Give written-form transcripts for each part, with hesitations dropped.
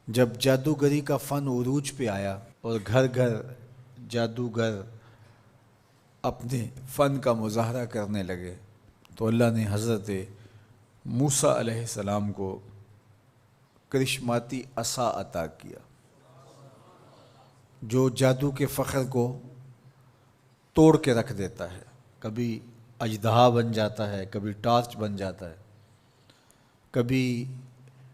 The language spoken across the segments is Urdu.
جب جادوگری کا فن عروج پہ آیا اور گھر گھر جادوگر اپنے فن کا مظاہرہ کرنے لگے تو اللہ نے حضرت موسیٰ علیہ السلام کو کرشماتی عصا عطا کیا جو جادو کے فخر کو توڑ کے رکھ دیتا ہے۔ کبھی اژدہا بن جاتا ہے، کبھی ٹارچ بن جاتا ہے، کبھی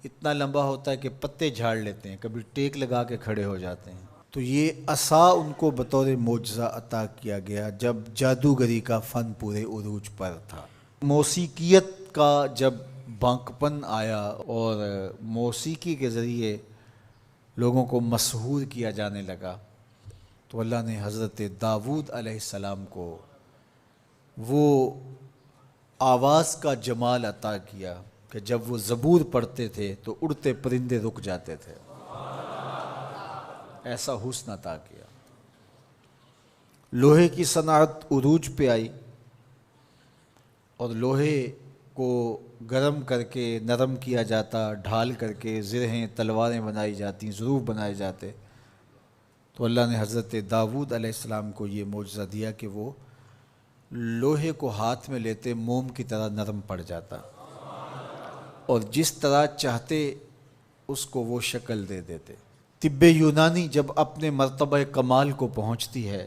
اتنا لمبا ہوتا ہے کہ پتے جھاڑ لیتے ہیں، کبھی ٹیک لگا کے کھڑے ہو جاتے ہیں۔ تو یہ عصا ان کو بطور معجزہ عطا کیا گیا جب جادوگری کا فن پورے عروج پر تھا۔ موسیقیت کا جب بانکپن آیا اور موسیقی کے ذریعے لوگوں کو مسحور کیا جانے لگا تو اللہ نے حضرت داؤد علیہ السلام کو وہ آواز کا جمال عطا کیا کہ جب وہ زبور پڑھتے تھے تو اڑتے پرندے رک جاتے تھے، ایسا حسن عطا کیا۔ لوہے کی صنعت عروج پہ آئی اور لوہے کو گرم کر کے نرم کیا جاتا، ڈھال کر کے زرہیں تلواریں بنائی جاتی، ظروف بنائے جاتے۔ تو اللہ نے حضرت داؤد علیہ السلام کو یہ معجزہ دیا کہ وہ لوہے کو ہاتھ میں لیتے موم کی طرح نرم پڑ جاتا اور جس طرح چاہتے اس کو وہ شکل دے دیتے۔ طب یونانی جب اپنے مرتبہ کمال کو پہنچتی ہے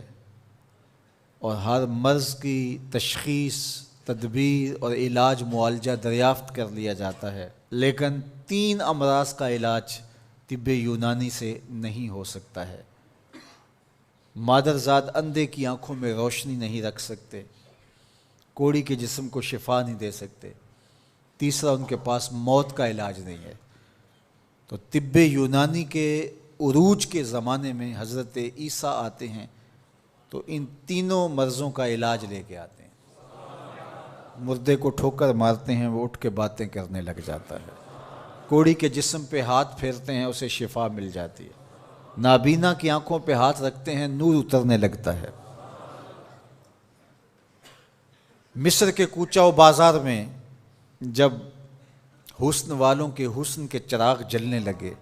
اور ہر مرض کی تشخیص، تدبیر اور علاج معالجہ دریافت کر لیا جاتا ہے، لیکن 3 امراض کا علاج طب یونانی سے نہیں ہو سکتا ہے۔ مادرزاد اندھے کی آنکھوں میں روشنی نہیں رکھ سکتے، کوڑی کے جسم کو شفا نہیں دے سکتے، تیسرا ان کے پاس موت کا علاج نہیں ہے۔ تو طب یونانی کے عروج کے زمانے میں حضرت عیسیٰ آتے ہیں تو ان تینوں مرضوں کا علاج لے کے آتے ہیں۔ مردے کو ٹھوکر مارتے ہیں، وہ اٹھ کے باتیں کرنے لگ جاتا ہے، کوڑی کے جسم پہ ہاتھ پھیرتے ہیں، اسے شفا مل جاتی ہے، نابینا کی آنکھوں پہ ہاتھ رکھتے ہیں، نور اترنے لگتا ہے۔ مصر کے کوچہ و بازار میں جب حسن والوں کے حسن کے چراغ جلنے لگے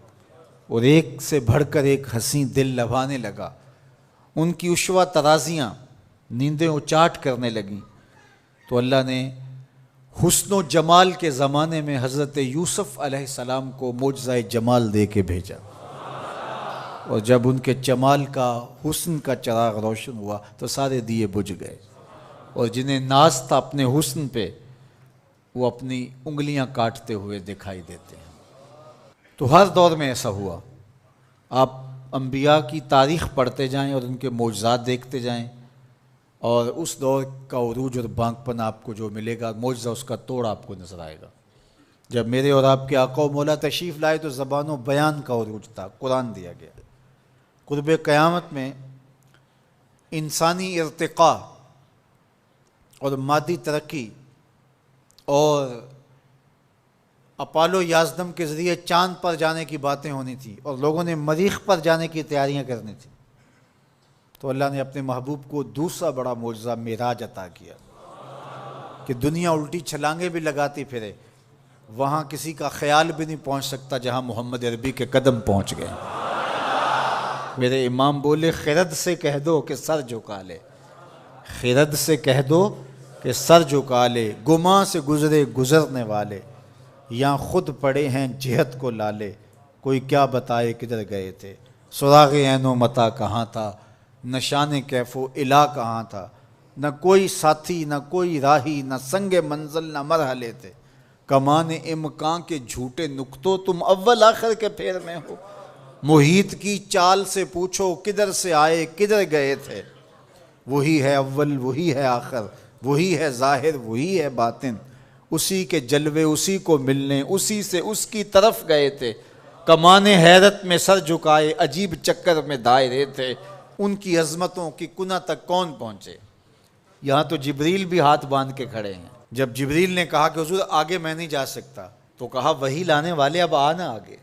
اور ایک سے بڑھ کر ایک حسین دل لبھانے لگا، ان کی عشوہ ترازیاں نیندیں اچاٹ کرنے لگیں، تو اللہ نے حسن و جمال کے زمانے میں حضرت یوسف علیہ السلام کو معجزہ جمال دے کے بھیجا، اور جب ان کے جمال کا، حسن کا چراغ روشن ہوا تو سارے دیے بجھ گئے، اور جنہیں ناز تھا اپنے حسن پہ وہ اپنی انگلیاں کاٹتے ہوئے دکھائی دیتے ہیں۔ تو ہر دور میں ایسا ہوا۔ آپ انبیاء کی تاریخ پڑھتے جائیں اور ان کے معجزات دیکھتے جائیں، اور اس دور کا عروج اور بانکپن آپ کو جو ملے گا، معجزہ اس کا توڑ آپ کو نظر آئے گا۔ جب میرے اور آپ کے آقا و مولا تشریف لائے تو زبان و بیان کا عروج تھا، قرآن دیا گیا۔ قرب قیامت میں انسانی ارتقاء اور مادی ترقی اور اپالو یازدم کے ذریعے چاند پر جانے کی باتیں ہونی تھی اور لوگوں نے مریخ پر جانے کی تیاریاں کرنی تھی، تو اللہ نے اپنے محبوب کو دوسرا بڑا معجزہ معراج عطا کیا کہ دنیا الٹی چھلانگیں بھی لگاتی پھرے، وہاں کسی کا خیال بھی نہیں پہنچ سکتا جہاں محمد عربی کے قدم پہنچ گئے۔ میرے امام بولے خرد سے کہہ دو کہ سر جھکا لے، خرد سے کہہ دو کہ سر جھکا لے، گماں سے گزرے گزرنے والے، یہاں خود پڑے ہیں جہت کو لالے، کوئی کیا بتائے کدھر گئے تھے، سراغ عین و متا کہاں تھا، نشان کیف و الا کہاں تھا، نہ کوئی ساتھی نہ کوئی راہی، نہ سنگ منزل نہ مرحلے تھے، کمان امکان کے جھوٹے نکتوں تم اول آخر کے پھیر میں ہو، محیط کی چال سے پوچھو کدھر سے آئے کدھر گئے تھے، وہی ہے اول وہی ہے آخر، وہی ہے ظاہر وہی ہے باطن، اسی کے جلوے اسی کو ملنے اسی سے اس کی طرف گئے تھے، کمان حیرت میں سر جھکائے عجیب چکر میں دائرے تھے، ان کی عظمتوں کی کنہ تک کون پہنچے۔ یہاں تو جبریل بھی ہاتھ باندھ کے کھڑے ہیں۔ جب جبریل نے کہا کہ حضور آگے میں نہیں جا سکتا تو کہا وہی لانے والے اب آنا آگے،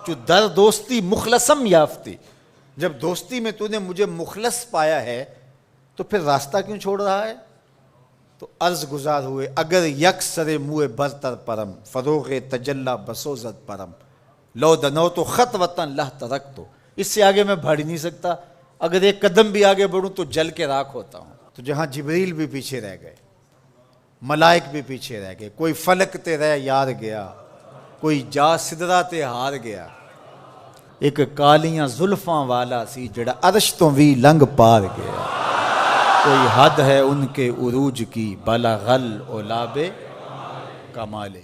جو در دوستی مخلصم یافتی، جب دوستی میں تو نے مجھے مخلص پایا ہے تو پھر راستہ کیوں چھوڑ رہا ہے؟ تو عرض گزار ہوئے اگر یک سر موئے برتر پرم، فروغ تجلی بسوزد پرم، لو دنو تو خط وطن لہ ترک تو، اس سے آگے میں بڑھ ہی نہیں سکتا، اگر ایک قدم بھی آگے بڑھوں تو جل کے راکھ ہوتا ہوں۔ تو جہاں جبریل بھی پیچھے رہ گئے، ملائک بھی پیچھے رہ گئے، کوئی فلک تے رہ یار گیا، کوئی جا سدرہ تے ہار گیا، ایک کالیاں زلفاں والا سی جڑا عرش تو بھی لنگ پار گیا، کوئی حد ہے ان کے عروج کی بلغ العلا بے کمالے۔